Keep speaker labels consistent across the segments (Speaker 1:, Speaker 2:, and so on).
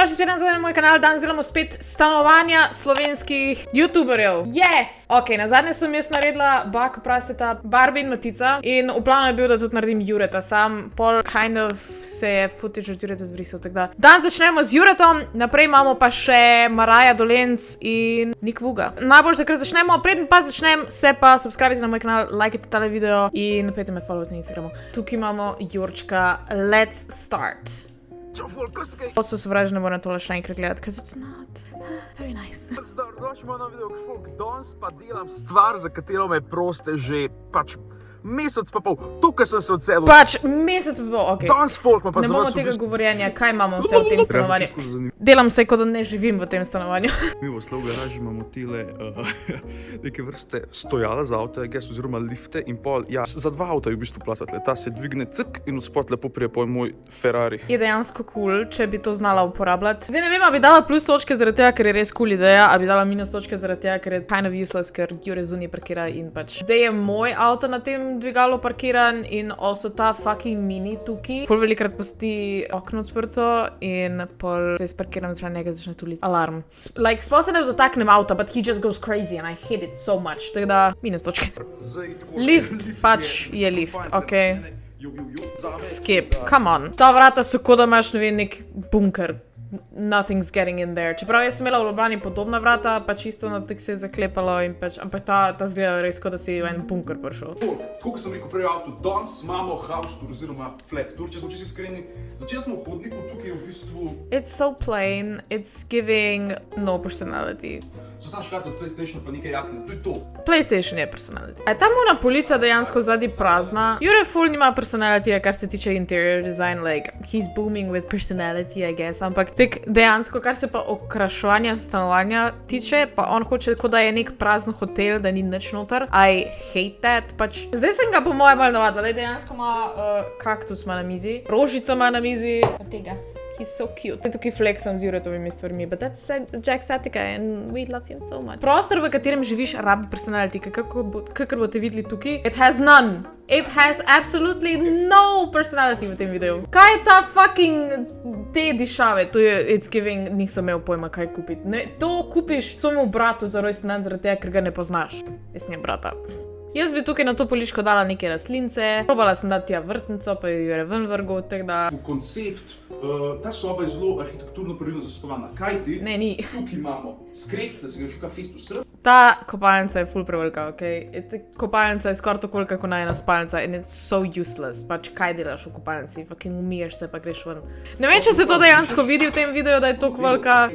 Speaker 1: Dobrodošli spet nazaj na moj kanal, danes delamo spet stanovanja slovenskih youtuberjev. Yes! Ok, nazadnje sem jaz naredila Baka Praseta, Barbie in Matica in v planu je bil, da tudi naredim Jureta, sam pol kind of se je footage od Jureta zbrisal, tako da. Danes začnemo z Juretom, naprej imamo pa še Maraja Dolenc in Nik Vuga. Najbolj takrat začnemo, preden pa začnem, se pa subscribite na moj kanal, lajkajte tale video in pejte me followati na Instagramu. Tukaj imamo Jurčka, let's start. Also sovražno moram tole še enkrat gledati, because it's not very nice.
Speaker 2: Zdaj, došli imamo na video, folk, danes pa delam stvar, za katero me proste že pač mesec pa pol. Tukaj sem se odselil.
Speaker 1: Pač mesec pa pol, okej.
Speaker 2: Danes folk pa
Speaker 1: ne bomo tega govorjenja, kaj imamo vse v tem stanovanju. Delam se, kot da ne živim v tem stanovanju.
Speaker 3: Mi v Slow garaži imamo tile neke vrste stojala za avto, oziroma lifte in pol, ja, za dva avta je v bistvu plasat. Ta se dvigne cik in od spod lepo prije pol moj Ferrari.
Speaker 1: Je dejansko cool, če bi to znala uporabljati. Zdaj ne vem, ali bi dala plus točke zaradi tega, ker je res cool ideja, ali bi dala minus točke zaradi tega, ker je kind of useless, ker Jure zunaj parkira in pač. Zdaj je moj avto na tem dvigalu parkiran in also ta fucking mini tukaj. Pol velikrat pusti okno odprto in pol se parkiram zraven njega, začne tuliti alarm. Like, sploh se ne dotaknem avta, but he just goes crazy and I hate it so much. Tako da, minus točke. Lift pač je lift, okej. Skip, come on. Ta vrata so kot da imaš, ne vem, nek bunker. Nothing's getting in there. Čeprav jaz sem imela v Ljubljani podobna vrata, pa čisto na tek se je zaklepalo in pač, ampak ta zgleda res kot da si v en bunker prišel.
Speaker 3: Tako sem rekel prej avto, danes imamo house tour oziroma flat tour, če smo čisto iskreni. Začeli smo v hodniku, tukaj je v bistvu...
Speaker 1: It's so plain, it's giving no personality.
Speaker 3: So sam škrat od PlayStationa pa nekaj jakne, to je to.
Speaker 1: PlayStation je personality. A je ta mona polica dejansko zadnji prazna? Jure ful nima personality, kar se tiče interior design, like, he's booming with personality, I guess, ampak tek dejansko, kar se pa okraševanja stanovanja tiče, pa on hoče, kot da je nek prazen hotel, da ni nič noter. I hate that, pač. Zdaj sem ga po moje malo navadila, da dejansko ima kaktus ima na mizi, rožico ima na mizi, pa tega. He's so cute. Zdaj tukaj flexam z Juretovimi stvarmi, but that's Jacksepticeye and we love him so much. Prostor, v katerem živiš, rabi personality, kakor boste videli tukaj. It has none. It has absolutely no personality v tem videu. Kaj je ta fucking te dišave? To je, it's giving, nisem imel pojma, kaj kupiti. Ne, to kupiš svojemu bratu za rojstni dan, zaradi tega, ker ga ne poznaš. Jaz njem brata. Jaz bi tukaj na to poličko dala neke rastlince, probala sem dati tja vrtnico, pa jo je ven vrgel, tako da...
Speaker 3: Koncept, ta soba je zelo arhitekturno pravilno zasnovana. Kaj ti?
Speaker 1: Ne, ni.
Speaker 3: Tukaj imamo skret, da se ga šuka festu srd.
Speaker 1: Ta kopalnica je ful prevelika, okej? Kopalnica je skoraj tako velika kot najena spalnica and it's so useless. Pač kaj delaš v kopalnici? Fucking umiješ se pa greš ven. Ne vem, če se to dejansko vidi v tem videu, da je toliko velika.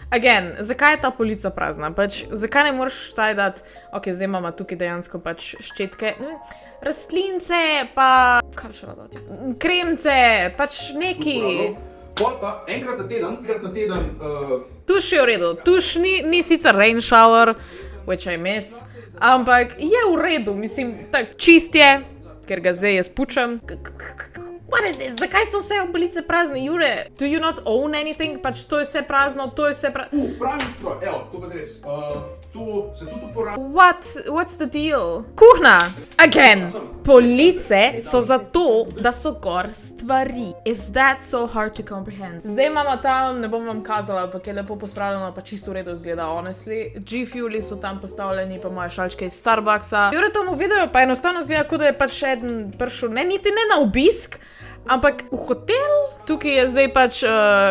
Speaker 1: Again, zakaj je ta polica prazna? Pač, zakaj ne moreš taj dati, ok, zdaj imamo tukaj dejansko pač ščetke, rastlince, pa, kaj še dati? Kremce, pač neki.
Speaker 3: Pol pa enkrat na teden,
Speaker 1: Tuš je v redu, tuš ni sicer rain shower, which I miss, ampak je v redu, mislim, tak čist je, ker ga zdaj jaz pučem. What is this? Zakaj so vse police prazne, Jure? Do you not own anything? Pač to je vse prazno, to je vse prazno.
Speaker 3: Pravi stroj, evo, to pa res. To se tudi uporablja.
Speaker 1: What's the deal? Kuhna! Again! Police so zato, da so gor stvari. Is that so hard to comprehend? Zdaj imamo tam, ne bom vam kazala, ampak je lepo pospravljeno, pa čisto v redu izgleda, honestly. G-Fueli so tam postavljeni, pa moje šalčke iz Starbucksa. Jure tomu videu pa enostavno izgleda, kot da je pač eden prišel, niti ne na obisk, ampak v hotel. Tukaj je zdaj pač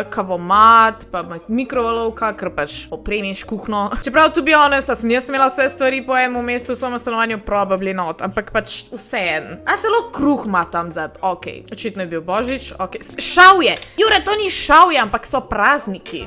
Speaker 1: kavomat, pa mikrovalovka, ker pač opremiš kuhno. Čeprav, to be honest, sem jaz imela vse stvari po enem mestu v svojem stanovanju, probably not, ampak pač vse en. A celo kruh ima tam zad, okej. Očitno je bil Božič, okej. Šavje! Jure, to ni šavje, ampak so prazniki.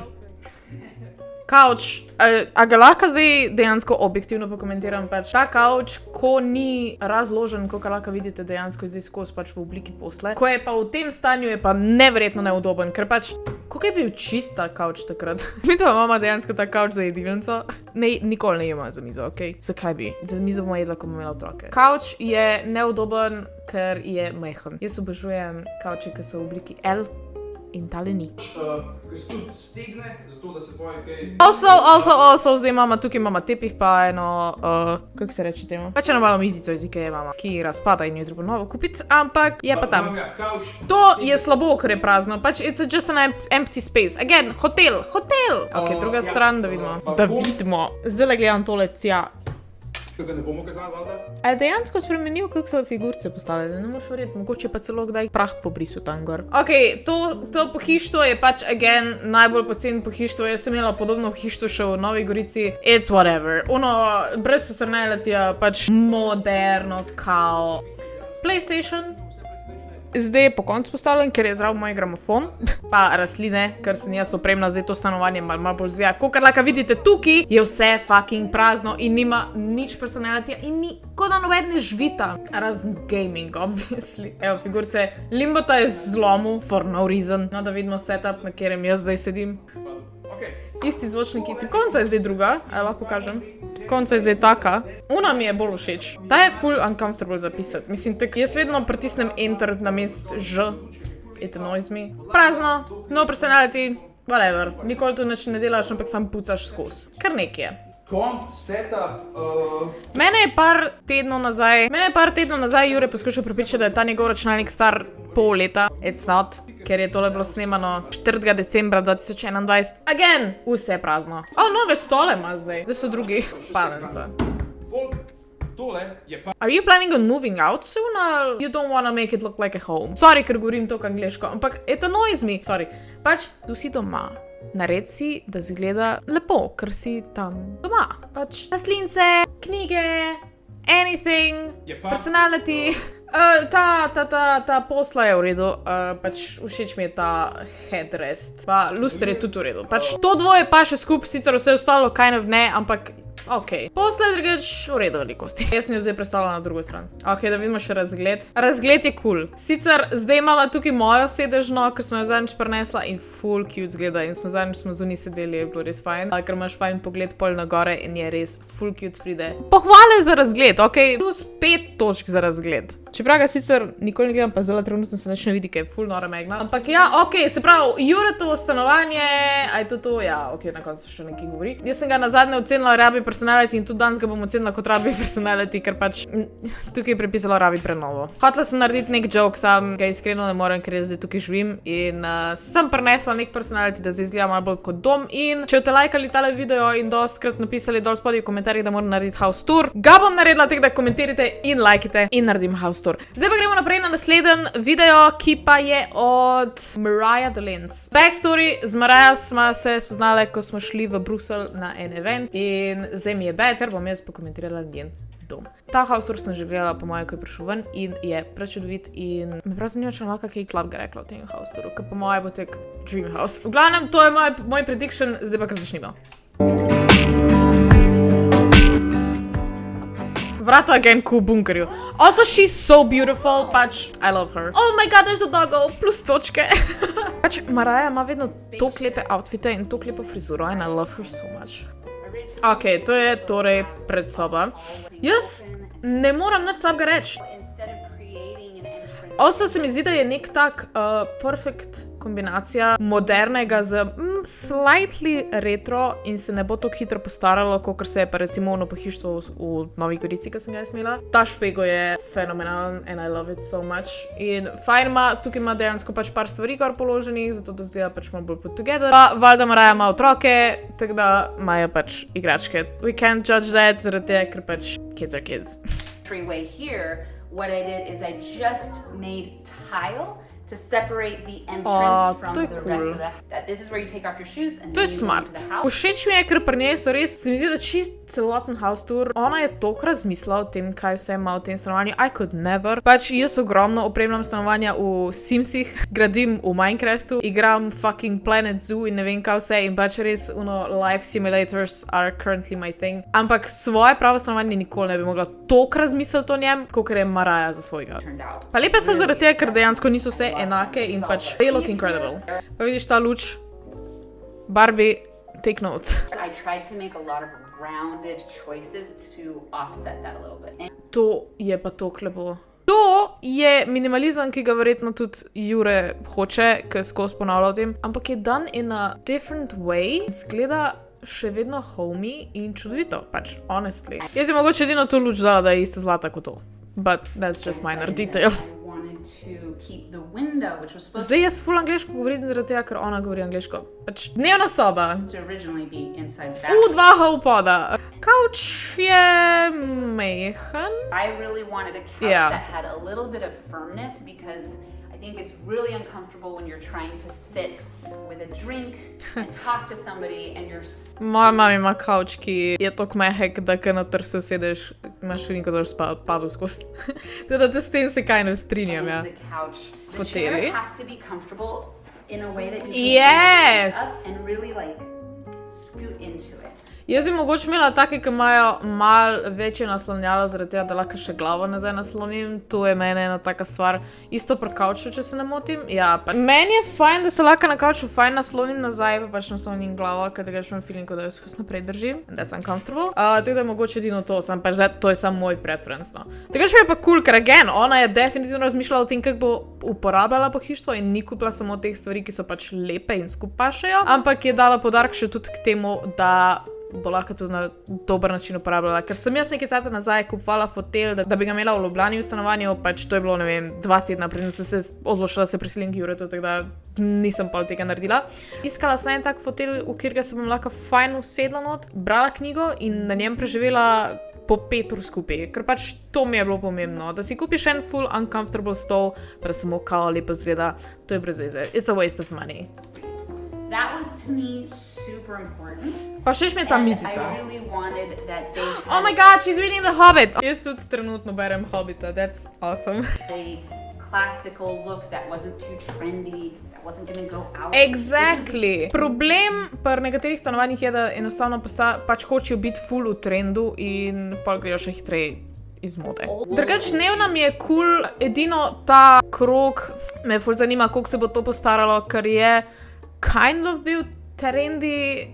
Speaker 1: Kavč, a ga lahko zdaj dejansko objektivno pokomentiram, pač ta kavč, ko ni razložen, ko lahko vidite dejansko zdaj skozi pač v obliki posle, ko je pa v tem stanju, je pa neverjetno neudoben, ker pač, koliko je bil čist ta kavč takrat? Mi to imamo dejansko ta kavč za jedilnico. Nikoli ne jemo za mizo, okej? Zakaj bi? Za mizo bomo jedla, ko bomo imela otroke. Kavč je neudoben, ker je majhen. Jaz obožujem kavče, ki so v obliki L. in tale ni.
Speaker 3: Ki se tudi stegne, zato da se boje kaj...
Speaker 1: Also, zdaj tukaj imamo tepih pa eno, kako se reče temu? Pač eno malo mizico iz Ikea imamo, ki razpada in jo je treba novo kupiti, ampak je pa tam. To je slabo, ker je prazno, pač it's just an empty space. Again, hotel! Ok, druga stran, da vidimo. Zdaj gledam tole tja.
Speaker 3: Ga ne bomo kazali, valjda?
Speaker 1: A je dejansko spremenil, kako so figurce postavljali? Ne moreš verjeti, mogoče pa celo kdaj prah pobrisal tam gor. Ok, to pohištvo je pač, again, najbolj poceni pohištvo. Jaz sem imela podobno pohištvo še v Novi Gorici. It's whatever. Brez personalitija, pač moderno, kao. PlayStation. Zdaj je po koncu postavljen, ker je zraven moj gramofon, pa rastline, ker sem jaz opremna zdaj to stanovanje malo bolj zvija. Kakor lahko vidite tukaj, je vse fucking prazno in nima nič personalitija in ni kot da noben ne živita. Razen gaming, obviously. Evo, figurce, Limbota je zlomil, for no reason. No, da vidimo setup, na katerem jaz zdaj sedim. Isti zvočniki. Konca je zdaj druga, lahko pokažem. Konca je zdaj taka. Ona mi je bolj všeč. Ta je full uncomfortable zapisati. Mislim, jaz vedno pritisnem enter na mest Ž. It annoys me. Prazno, no personality, whatever. Nikoli to nič ne delaš, ampak sam pucaš skozi. Kar nekaj je.
Speaker 3: Setup...
Speaker 1: Mene je par tednov nazaj Jure poskušal prepričati, da je ta njegov računalnik star pol leta. It's not, ker je tole bilo snemano 4. decembra 2021. Again, vse je prazno. Nove stole ima zdaj. Zdaj so drugi spalnica. Are you planning on moving out soon, or you don't want to make it look like a home? Sorry, ker govorim to angliško, ampak it annoys me. Sorry. Pač, tu si doma. Nared si, da izgleda lepo, ker si tam doma. Pač, rastlince, knjige, anything, personality. Ta posla je v redu, pač všeč mi je ta headrest, pa luster je tudi v redu. Pač, to dvoje pa še skupaj, sicer vse ostalo kind of ne, ampak ok. Posla je drugač v redu velikosti. Jaz sem jo zdaj predstavila na drugo stran. Ok, da vidimo še razgled. Razgled je cool. Sicer zdaj imala tukaj mojo sedežno, ker smo jo zadnjič prinesla in full cute zgleda in zadnjič smo zunaj sedeli, je bilo res fajn. Ker imaš fajn pogled pol na gore in je res full cute pride. Pohvale za razgled, ok? Plus 5 točk za razgled. Čeprav ga sicer nikoli ne gledam, pa zelo trenutno se nič ne vidi, ker je full nora megla. Ampak ja, ok, se pravi, Juretovo stanovanje, a je to? Ja, ok, na koncu še nekaj govori. Jaz sem ga nazadnje ocenila rabi personality in tudi danes ga bom ocenila kot rabi personality, ker pač tukaj je prepisalo rabi prenovo. Hotela sem narediti nek joke, sam ga iskreno ne morem, ker jaz zdaj tukaj živim in sem prinesla nek personality, da zdaj izgleda malo bolj kot dom in če boste lajkali tale video in dostkrat napisali dol spodaj v komentarjih, da moram narediti house tour, ga bom naredila tako, da komentirajte in lajkite in naredim house tour. Zdaj pa gremo naprej na naslednji video, ki pa je od Mariah Dolence. Backstory, z Mariah smo se spoznali, ko smo šli v Bruselj na en event in zdaj mi je better, bom jaz pokomentirala njen dom. Ta house tour sem že gledala po moje, ko je prišel ven in je prečudovit in me prav zanima, če lahko kaj klap ga rekla o tem house touru, ker po moje bo tek dream house. V glavnem, to je moj prediction, zdaj pa kar začnimo. Vrata again v bunkerju. Also, she's so beautiful, pač, I love her. Oh my god, there's a doggo, plus točke. Pač, Mariah ima vedno toliko lepe outfite in toliko lepo frizuro and I love her so much. Ok, to je torej predsoba. Jaz ne moram nič slabega reči. Also, se mi zdi, da je nek tak perfect kombinacija modernega z slightly retro in se ne bo tako hitro postaralo, kot se je pa recimo ono pohištvo v Novi Gorici, ki sem ga imela. Ta špego je fenomenalen and I love it so much. In fajn ima, tukaj ima dejansko pač par stvari gor položenih, zato da zgleda pač malo bolj put together. Pa valjda Mariah ima otroke, tako da imajo pač igračke. We can't judge that, zaradi tega, ker pač kids are kids.
Speaker 4: Entryway here, what I did is I just made tile to separate the entrance from the rest of the house. This is where you take off your shoes and
Speaker 1: To
Speaker 4: then
Speaker 1: je
Speaker 4: you go
Speaker 1: smart.
Speaker 4: into the house.
Speaker 1: Všeč mi je, ker pri njej so res, se mi zdi, da čist celoten house tour. Ona je toliko razmislila o tem, kaj vse ima v tem stanovanju. I could never. Pač jaz ogromno opremljam stanovanja v Simsih, gradim v Minecraftu, igram fucking Planet Zoo in ne vem kaj vse in pač res, life simulators are currently my thing. Ampak svoje pravo stanovanje nikoli ne bi mogla toliko razmisliti o njem, kot je Mariah za svojega.
Speaker 4: Turned out.
Speaker 1: Pa lepe so zaradi tega, ker dejansko niso vse enake in pač they look incredible. Pa vidiš ta luč? Barbie, take notes.
Speaker 4: I tried to make a lot of rounded choices to offset that a little bit. And
Speaker 1: To je pa toliko lepo. To je minimalizem, ki ga verjetno tudi Jure hoče, ker skozi ponavlja o tem, ampak je done in a different way. Zgleda še vedno homey in čudovito, pač, honestly. Jaz je mogoče edino to luč dala, da je ista zlata kot to. But that's just minor details.
Speaker 4: To keep the window, which was supposed
Speaker 1: Zdaj jaz ful angleško govorim zaradi tega, ker ona govori angleško. Pač dnevna soba.
Speaker 4: to originally be inside the bathroom.
Speaker 1: Dva HomePoda. Kavč je mehen.
Speaker 4: I really wanted a couch
Speaker 1: Yeah.
Speaker 4: that had a little bit of firmness because I think it's really uncomfortable when you're trying to sit with a drink and talk to somebody and you're
Speaker 1: Moja mama ima kavč, ki je tok mehek, da kar na trsu sedeš, imaš feeling, kot da boš padel skozi. Teda da s tem se kaj ne strinjam, ja.
Speaker 4: into the couch. The
Speaker 1: Foteli.
Speaker 4: chair has to be comfortable in a way that you can
Speaker 1: Yes!
Speaker 4: lift up and really like scoot into it.
Speaker 1: Jaz bi mogoče imela take, ki imajo malo večje naslonjalo, zaradi tega, da lahko še glavo nazaj naslonim. To je meni ena taka stvar. Isto pri kavču, če se ne motim. Ja, pa meni je fajn, da se lahko na kavču fajn naslonim nazaj, pa pač naslonim glavo, ker tega imam feeling, kot da jo skozi naprej držim. And that's uncomfortable. Tako da je mogoče edino to, sam pač to je samo moj preference, no. Tako mi je pa cool, ker again, ona je definitivno razmišljala o tem, kako bo uporabljala pohištvo in ni kupila samo teh stvari, ki so pač lepe in skupaj pašejo, ampak je dala podarek še tudi k temu, da bo lahko tudi na dober način uporabljala. Ker sem jaz nekaj cajta nazaj kupovala fotelj, da bi ga imela v Ljubljani v stanovanju, pač to je bilo, ne vem, 2 tedna, preden sem se odločila, da se prisilim k Juretu, tako da nisem pol tega naredila. Iskala sem en tak fotelj, v katerega se bom lahko fajn usedla not, brala knjigo in na njem preživela po 5 ur skupaj, ker pač to mi je bilo pomembno, da si kupiš en full uncomfortable stol, pa da samo kao lepo zgleda, to je brez veze. It's a waste of money.
Speaker 4: That was to me super important.
Speaker 1: Pa všeč mi je ta
Speaker 4: And
Speaker 1: mizica.
Speaker 4: I really wanted that they
Speaker 1: Oh my god, she's reading The Hobbit! Jaz tudi trenutno berem Hobbita, that's awesome.
Speaker 4: a classical look that wasn't too trendy, that wasn't gonna go out.
Speaker 1: Exactly. Problem pri nekaterih stanovanjih je, da enostavno pač hočejo biti full v trendu in pol grejo še hitreje iz mode. Drugač, dnevna mi je cool, edino ta krog me ful zanima, koliko se bo to postaralo, ker je kind of bil trendy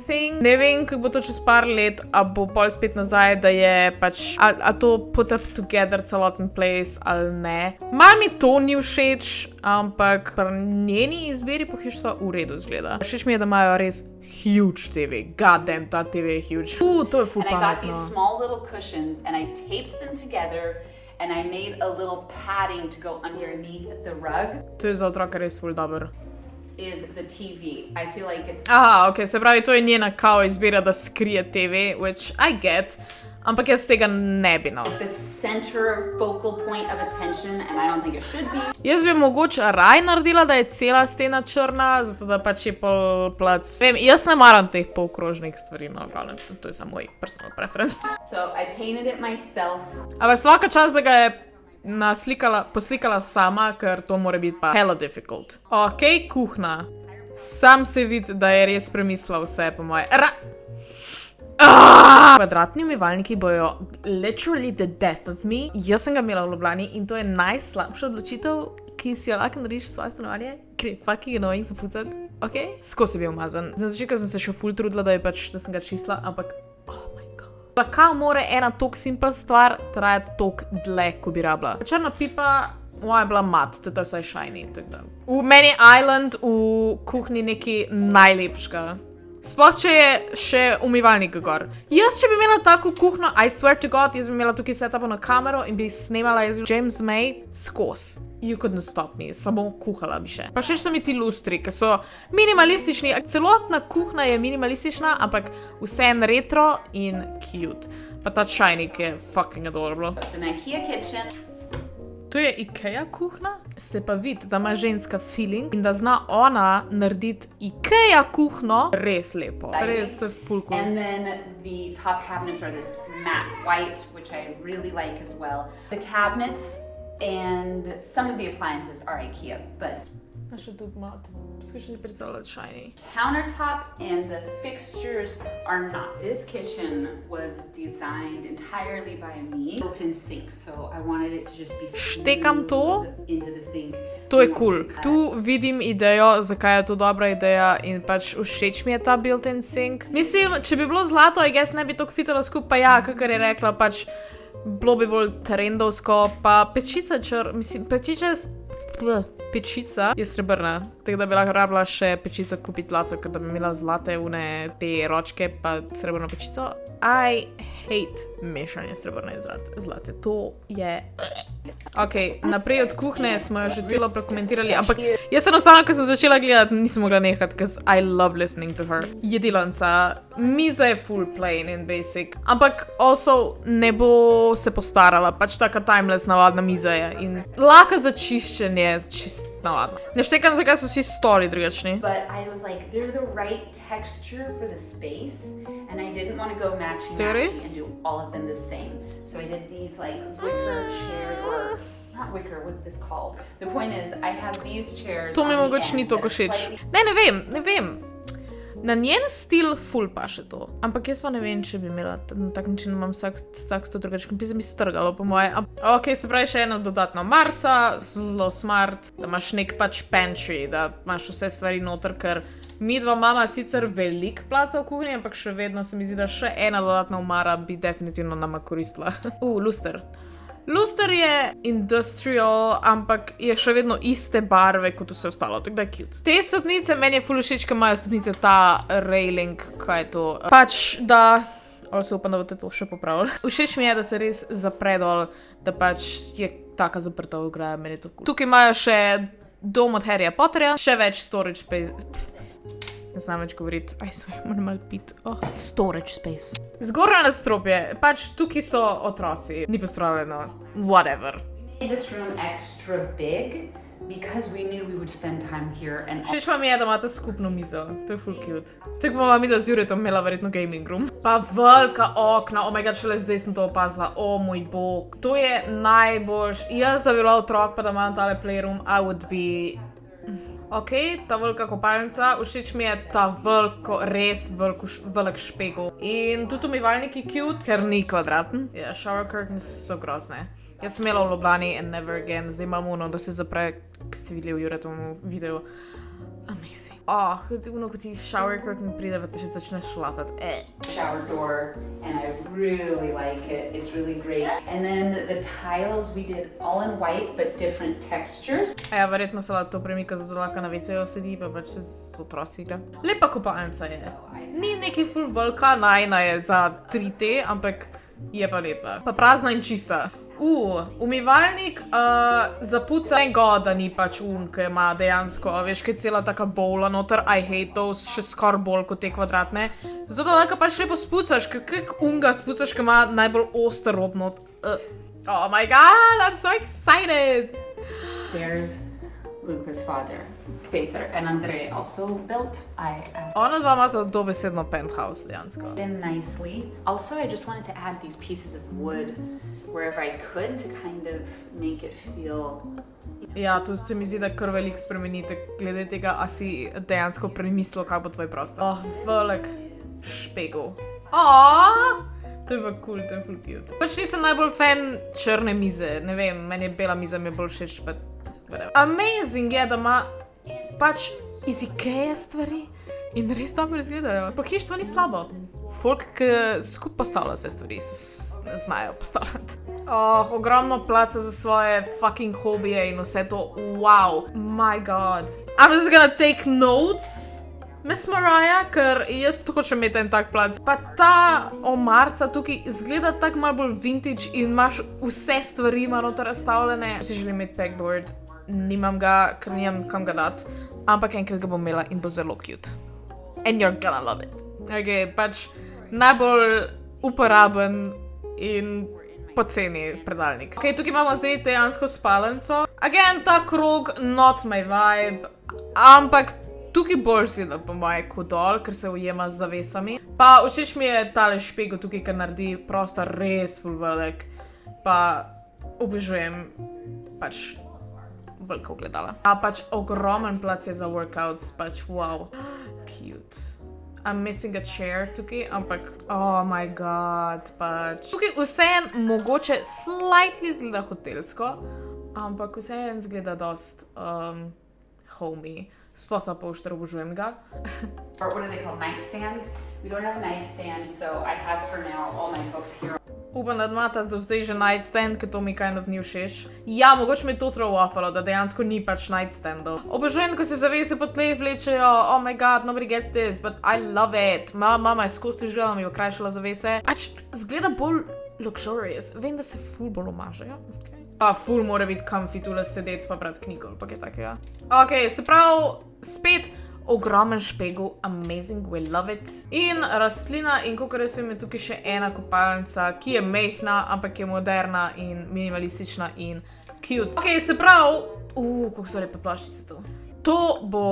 Speaker 1: thing. Ne vem, kako bo to čez par let, a bo pol spet nazaj, da je pač, a to put up together celoten place ali ne. Mal mi to ni všeč, ampak pri njeni izbiri pohištva v redu zgleda. Všeč mi je, da imajo res huge TV. God damn, ta TV je huge. To je ful
Speaker 4: And I got these
Speaker 1: pametno.
Speaker 4: small little cushions and I taped them together and I made a little padding to go underneath the rug
Speaker 1: To je za otroka res ful dober.
Speaker 4: is the TV. I feel like it's
Speaker 1: Aha, ok, se pravi, to je njena kao izbira, da skrije TV, which I get, ampak jaz tega ne bi, no.
Speaker 4: the center focal point of attention and I don't think it should be.
Speaker 1: Jaz bi mogoče raj naredila, da je cela stena črna, zato da pač je pol plac. Vem, jaz ne maram teh polkrožnih stvari, no, glavnem, to je samo moj personal preference.
Speaker 4: So I painted it myself.
Speaker 1: Ampak vsaka čas, da ga je poslikala sama, ker to mora biti pa hella difficult. Ok, kuhna. Sam se vidi, da je res premislila vse po moje. Kvadratni umivalniki bojo literally the death of me. Jaz sem ga imela v Ljubljani in to je najslabša odločitev, ki si jo lahko narediš v svoje stanovanje, ker je fucking annoying za pucat. Ok, skozi je bil umazan. Na začetku sem se še ful trudila, da sem ga čistila, ampak oh my god. Zakaj mora ena tok simpla stvar trajati tok dlje, ko bi rabila? Črna pipa, moja je bila mat, to je vsaj shiny. V meni je Island v kuhinji nekaj najlepšega. Sploh, če je še umivalnik gor. Jaz, če bi imela tako kuhno, I swear to God, jaz bi imela tukaj setupo na kamero in bi snemala jaz James May skos. You couldn't stop me, samo kuhala bi še. Pa še so mi ti lustri, ki so minimalistični. Celotna kuhna je minimalistična, ampak vse en retro in cute. Pa ta čajnik je fucking adorable.
Speaker 4: It's an IKEA kitchen.
Speaker 1: To je IKEA kuhna, se pa vidi, da ima ženska feeling in da zna ona narediti IKEA kuhno res lepo. Res, to je full cool.
Speaker 4: And then the top cabinets are this matte white, which I really like as well. The cabinets and some of the appliances are IKEA, but
Speaker 1: A še tudi mat. Skušaj si predstavljati shiny.
Speaker 4: countertop and the fixtures are not. This kitchen was designed entirely by me. Built-in sink, so I wanted it to just be
Speaker 1: Štekam to.
Speaker 4: smooth into the sink.
Speaker 1: To je cool. Tu vidim idejo, zakaj je to dobra ideja in pač všeč mi je ta built-in sink. Mislim, če bi bilo zlato, I guess ne bi to fitalo skupaj, ja, kakor je rekla, pač bilo bi bolj trendovsko, pa pečica je srebrna, tako da bi lahko rabila še pečico kupiti zlato, ker da bi imela zlate te ročke, pa srebrno pečico. I hate mešanje srebrne in zlate. To je... Ok, naprej od kuhne smo jo že celo prekomentirali, ampak jaz enostavno, ko sem začela gledati, nisem mogla nehati, because I love listening to her. Jedilonca, miza je full plain and basic, ampak also ne bo se postarala, pač taka timeless navadna miza je in laka za čiščenje, čist navadna. Ne štekam, zakaj so vsi stoli drugačni.
Speaker 4: But I was like, they're the right texture for the space, and I didn't want to go matching and do all of them the same. So I did these like wicker chairs, or not wicker, what's this called? The point is, I have these chairs.
Speaker 1: To mi mogoče ni toliko všeč. Ne vem. Na njen stil ful paše to. Ampak jaz pa ne vem, če bi imela na tak način, imam vsak sto drugačko, bi se mi strgalo po moje. Ok, se pravi še ena dodatna marca, zelo smart, da imaš nek pač pantry, da imaš vse stvari noter, ker mi dva mama sicer velik placa v kuhinji, ampak še vedno se mi zdi, da še ena dodatna omara bi definitivno nama koristila. Luster. Luster je industrial, ampak je še vedno iste barve kot vse ostalo, tako da je cute. Te stopnice, meni je ful všeč, ker imajo stopnice ta railing, kaj je to. Pač, da... Also upam, da boste to še popravili. Všeč mi je, da se res zapre dol, da pač je taka zaprta ograja, meni je to cool. Tukaj imajo še dom od Harryja Potterja, še več storage space. Ne znam več govoriti. Moram malo piti. Storage space. Zgornje nadstropje. Pač tukaj so otroci. Ni postavljeno. Whatever.
Speaker 4: Made this room extra big because we knew we would spend time here and
Speaker 1: Všeč pa mi je, da imate skupno mizo. To je full cute. Tako bomo mi da z Juretom imela verjetno gaming room. Pa velika okna. Oh my god, šele zdaj sem to opazila. O moj bog. To je najboljš. Jaz, da bi bila otrok, pa da imam tale playroom, I would be... Ok, ta velika kopalnica, všeč mi je ta res velik špegel. In tudi umivalnik je cute, ker ni kvadraten. Ja, shower curtains so grozne. Jaz sem imela v Ljubljani and never again, zdaj imam ono, da se zapre, ki ste videli v Juretovem videu. Amazing. Ono, ko ti shower curtain pride, pa te še začneš šlatati.
Speaker 4: Shower door, and I really like it. It's really great. And then the tiles we did all in white, but different textures.
Speaker 1: Ja, verjetno se lahko to premika, zato lahko na WC-ju sedi, pa pač se z otroci igra. Lepa kopalnica je. Ni neki full velika, najna je za 3T, ampak je pa lepa. Pa prazna in čista. Umivalnik za puca en god, da ni pač ki ima dejansko, veš, kaj cela taka bowla noter, I hate those, še skor bolj kot te kvadratne. Zato da lahko pač lepo spucaš, kak unga spucaš, ki ima najbolj oster rob not. Oh my god, I'm so excited!
Speaker 4: There's Luca's father, Peter, and Andrei also built.
Speaker 1: Ona dva imata dobesedno penthouse dejansko.
Speaker 4: Them nicely. Also, I just wanted to add these pieces of wood wherever I could to kind of make it feel...
Speaker 1: Ja, tu se mi zdi, da kar veliko spremenite glede tega, a si dejansko premislil, kaj bo tvoj prostor. Velik špegel. To je pa cool, to je full cute. Pač nisem najbolj fan črne mize, ne vem, meni je bela miza mi je bolj všeč, pa whatever. Amazing je, da ima pač iz Ikea stvari in res dobro izgledajo. Pohištvo ni slabo. Folk, ki skupaj postavlja vse stvari, znajo postavljati. Ogromno placa za svoje fucking hobije in vse to. Wow, my god. I'm just gonna take notes, Miss Mariah, ker jaz tudi hočem imeti en tak plac. Pa ta omarca tukaj izgleda tako malo bolj vintage in imaš vse stvari ima noter razstavljene. Si želim imeti pegboard, nimam ga, ker nimam kam ga dati, ampak enkrat ga bom imela in bo zelo cute. And you're gonna love it. Ok, pač najbolj uporaben in poceni predalnik. Ok, tukaj imamo zdaj dejansko spalnico. Again, ta krog, not my vibe, ampak tukaj bolj zgleda po moje kot dol, ker se ujema z zavesami. Pa všeč mi je tale špegel tukaj, ker naredi prostor res full velik. Pa obožujem pač veliko ogledala. Pač ogromen plac je za workouts, pač wow. Cute. I'm missing a chair tukaj, ampak oh my god, pač. Tukaj vseeno mogoče slightly zgleda hotelsko, ampak vseeno zgleda dost homey. Sploh ta pošter, obožujem ga.
Speaker 4: Or what are they called? Nightstands? We don't have a nightstand, so I have for now all my books here.
Speaker 1: Upam, da imata do zdaj že nightstand, ker to mi kind of ni všeč. Ja, mogoče mi to throw-offalo, da dejansko ni pač nightstandov. Obožujem, ko se zavese po tleh vlečejo, oh my god, nobody gets this, but I love it. Moja mama je skozi želela, mi je okrajšala zavese. Pač zgleda bolj luxurious. Vem, da se ful bolj omažejo. Ful mora biti comfy tule sedeti pa brati knjigo, ali pa kaj takega. Ok, se pravi, spet ogromen špegel, amazing, we love it. In rastlina, in kakor res vem, je tukaj še ena kopalnica, ki je mehna, ampak je moderna in minimalistična in cute. Ok, se pravi, kako so lepe ploščice to. To bo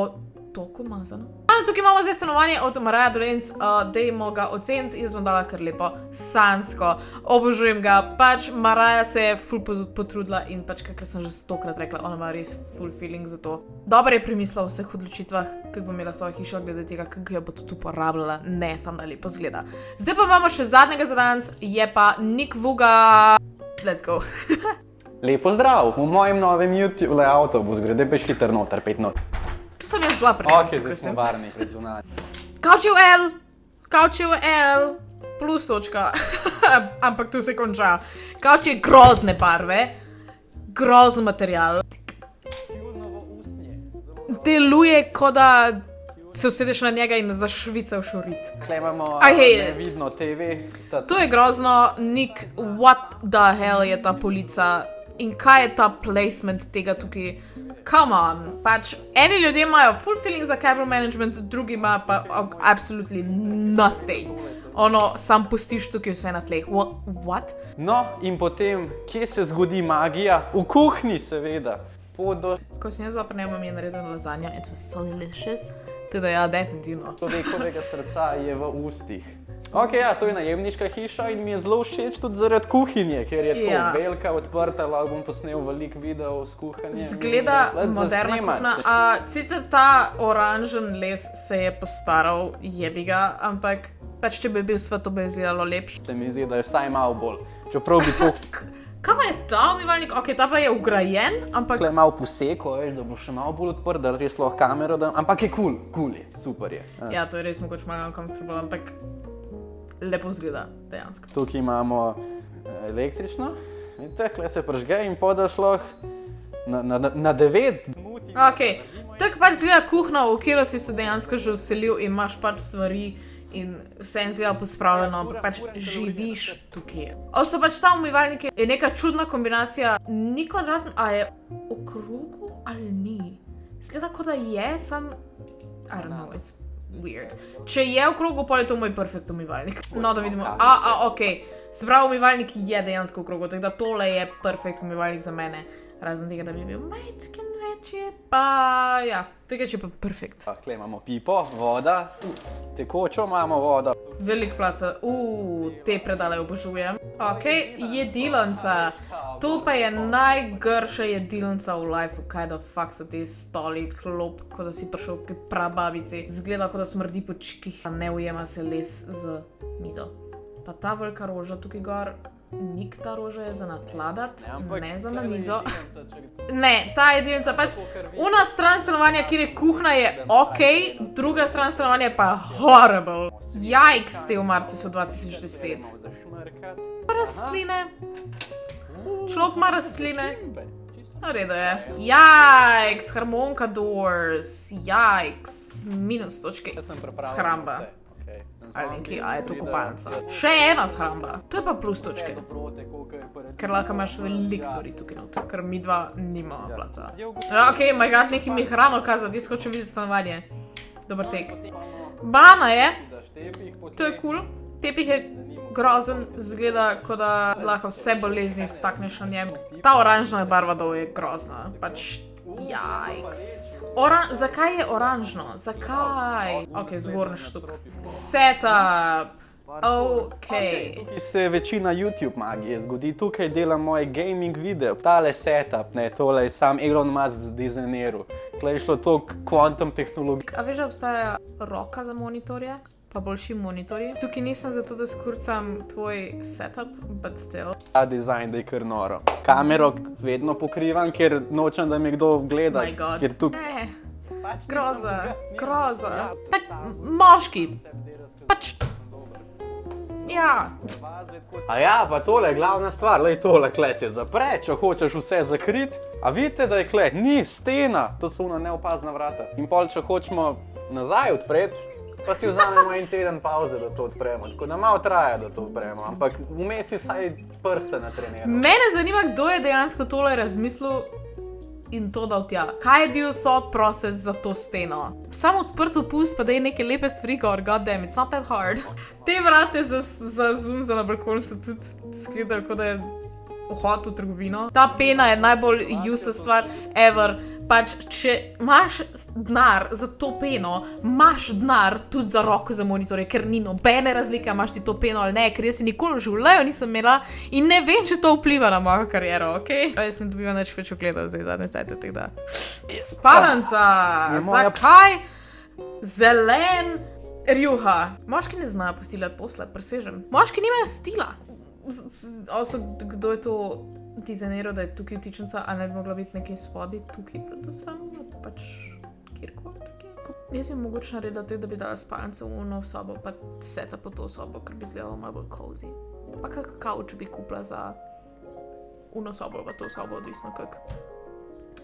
Speaker 1: toliko mazano. Tukaj imamo zdaj stanovanje od Maraja Dolenc, dajmo ga oceniti, jaz bom dala kar lepo sansko. Obožujem ga, pač Maraja se je ful potrudila in pač, kakor sem že 100-krat rekla, ona ima res full feeling za to. Dobro je premislila o vseh odločitvah, kako bo imela svojo hišo, glede tega, kako jo bo to tu porabljala, ne samo da lepo zgleda. Zdaj pa imamo še zadnjega za danes, je pa Nik Vuga. Let's go.
Speaker 5: Lepo zdrav, v mojem novem YouTube layoutu grede peš hiter noter, 5 not.
Speaker 1: Tu sem jaz bila prej.
Speaker 5: Ok, zdaj smo varni pred zunanji.
Speaker 1: Kavč je v L, plus točka, ampak tu se konča. Kavč je grozne barve, grozen material. Deluje, kot da se usedeš na njega in zašvica v šorit.
Speaker 5: Tukaj imamo
Speaker 1: I hate it.
Speaker 5: nevidno TV.
Speaker 1: To je grozno, Nik, what the hell je ta polica in kaj je ta placement tega tukaj? Come on, pač eni ljudje imajo full feeling za cable management, drugi ima pa absolutely nothing. Ono, sam pustiš tukaj vse na tleh. What?
Speaker 5: No, in potem, kje se zgodi magija? V kuhinji, seveda.
Speaker 1: Ko sem jaz bila pri njemu, mi je naredil lazanja, it was so delicious. Teda ja, definitivno.
Speaker 5: Človekovega srca je v ustih. Ok, ja, to je najemniška hiša in mi je zelo všeč tudi zaradi kuhinje, ker je tako velika, odprta, lahko bom posnel veliko videov s kuhanjem.
Speaker 1: Zgleda moderna kuhna, sicer ta oranžen les se je postaral, jebi ga, ampak pač če bi bil svet, to bi izgledalo lepše.
Speaker 5: Se mi zdi, da je vsaj malo bolj, čeprav bi to...
Speaker 1: Kaj pa je ta umivalnik? Ok, ta pa je ugrajen, ampak...
Speaker 5: Tukaj je malo poseko, veš, da bo še malo bolj odprt, da res lahko kamero dam, ampak je cool je, super je.
Speaker 1: Ja, to je res mogoče malo uncomfortable, ampak lepo vzgleda, dejansko.
Speaker 5: Tukaj imamo električno, in tukaj se pržge in podaš lahko na 9.
Speaker 1: Ok, tako pač zgleda kuhna, v katero si se dejansko že vselil in imaš pač stvari in vse izgleda pospravljeno, ampak pač živiš tukaj. Also pač ta umivalnik je neka čudna kombinacija, ni kvadraten, a je v krogu ali ni? Zgleda, kot da je, sam... I don't know, it's weird. Če je v krogu, pol je to moj perfect umivalnik. No, da vidimo. Ok. Se pravi, umivalnik je dejansko v krogu, tako da tole je perfect umivalnik za mene. Razen tega, da bi bil majčken večji, pa ja, tega je pa perfekt.
Speaker 5: Tukaj imamo pipo, voda, tekočo imamo vodo.
Speaker 1: Velik placa, te predale obožujem. Ok, jedilnica. To pa je najgrša jedilnica v lifeu, kaj da fuck so te stoli, klop, kot da si prišel k prababici. Zgleda, kot da smrdi po čikih, ne ujema se les z mizo. Pa ta velika roža tukaj gor. Nik, ta roža je za natladat, ne za na mizo. Ne, ta jedilnica pač, una stran stanovanja, kjer je kuhna, je ok, druga stran stanovanja je pa horrible. Jajks, te v marcu so 2010. Rastline. Človek ima rastline. No, redo je. Jajks, harmonika doors, jajks, minus točke. Shramba. Ali nekaj, a je to kopalnica. Še ena shramba. To je pa plus točke. Ker lahko imaš veliko stvari tukaj noter, ker mi dva nimamo placa. Ok, my god, nekaj mi hrano kazati, jaz hočem videti stanovanje. Dober tek. Banana je. To je cool. Tepih je grozen, zgleda, kot da lahko vse bolezni stakneš na njem. Ta oranžna barva dol je grozna. Pač, jajks. Zakaj je oranžno? Zakaj? Ok, zgornji štuk. Setup. Ok.
Speaker 5: Tukaj se večina YouTube magije zgodi. Tukaj delam moj gaming video. Tale setup, ne, tole je sam Elon Musk dizajniral. Tukaj je šlo toliko quantum tehnologij.
Speaker 1: A veš, da obstaja roka za monitorje? Pa boljši monitorji. Tukaj nisem zato, da skurcam tvoj setup, but still.
Speaker 5: Ta dizajn, da je kar noro. Kamero vedno pokrivam, ker nočem, da me kdo gleda.
Speaker 1: My god.
Speaker 5: Ker
Speaker 1: Ne. Groza. Tak, moški. Pač, Ja.
Speaker 5: A ja, pa tole je glavna stvar, lej tole kle se zapre, če hočeš vse zakrit. A vidite, da je kle, ni stena, to so ona neopazna vrata. In pol, če hočemo nazaj odpreti, pa si vzamemo en teden pauze, da to odpremo. Tako da malo traja, da to odpremo, ampak vmes si vsaj prste natreniramo.
Speaker 1: Mene zanima, kdo je dejansko tole razmislil in to dal tja. Kaj je bil thought process za to steno? Samo odprt opust, pa da je neke lepe stvari, gor, god damn, it's not that hard. Te vrate za zoom za na balkonu se tudi skledajo, kot da je vhod v trgovino. Ta pena je najbolj useless stvar ever. Pač, če imaš denar za to peno, imaš denar tudi za roko za monitore, ker ni nobene razlike, imaš ti to peno ali ne, ker jaz si nikoli v življenju nisem imela in ne vem, če to vpliva na mojo kariero, okej? Jaz ne dobivam več ogledov zdaj zadnje cajte, tako da. Spadanca! Zakaj zelen rjuha? Moški ne znajo postilati posle, presežem. Moški nimajo stila. Kdo je to dizajniral, da je tukaj vtičnica, ali ne bi mogla biti nekaj spodaj, tukaj predvsem, pač kjerkoli tako. Jaz bi mogoče naredila to, da bi dala spalnico v ono sobo, pa seta po to sobo, ker bi izgledalo malo bolj cozy. Pa kak kavč bi kupila za ono sobo, pa to sobo, odvisno kak.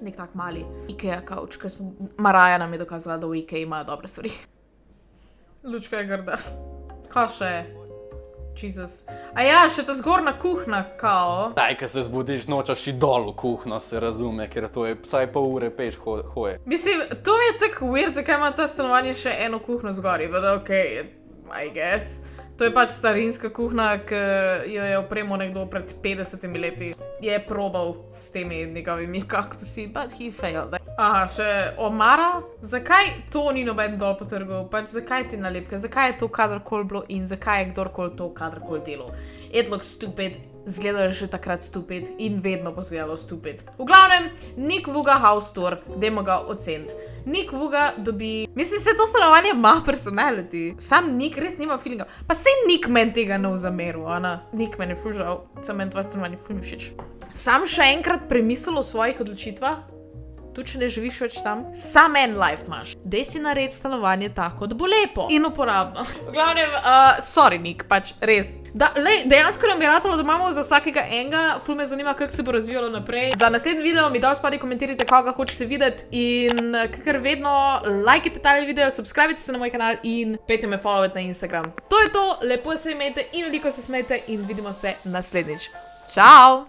Speaker 1: Nek tak mali Ikea kavč, ker Maraja nam je dokazala, da v Ikea imajo dobre stvari. Lučka je grda. Kaj še? Jesus. A ja, še ta zgornja kuhna, kao.
Speaker 5: Daj, ko se zbudiš, nočeš iti dol v kuhno, se razume, ker to je vsaj pol ure peš hoje.
Speaker 1: Mislim, to mi je tako weird, zakaj ima ta stanovanje še eno kuhno zgori, but okay, I guess. To je pač starinska kuhna, ki jo je opremo nekdo pred 50 leti. Je probal s temi njegovimi kaktusi, but he failed. Aha, še omara. Zakaj to ni noben dol po trgu? Pač zakaj ti nalepke? Zakaj je to kadarkoli bilo in zakaj je kdorkoli to kadarkoli delal? It looks stupid. Zgledalo je že takrat stupid in vedno bo zgledalo stupid. V glavnem, Nick Vuga House Tour, dajmo ga oceniti. Nick Vuga dobi... Mislim, se to stanovanje ima personality. Sam Nick res nima feelinga. Pa sej Nick men tega ne v zameru, Ana. Nick men je ful žal, sam men tvoje stanovanje ful ni všeč. Sam še enkrat premislil o svojih odločitvah. Tu, če ne živiš več tam, sam en life imaš. Dej si narediti stanovanje tako, da bo lepo in uporabno. V glavnem, sorry Nick, pač res. Dejansko nam je ratalo, da imamo za vsakega enega, ful me zanima, kako se bo razvijalo naprej. Za naslednji video mi dol spodaj komentirajte, koga hočete videti in kakor vedno, lajkajte tale video, subscribite se na moj kanal in pejte me followati na Instagram. To je to, lepo se imejte in veliko se smejte in vidimo se naslednjič. Čau!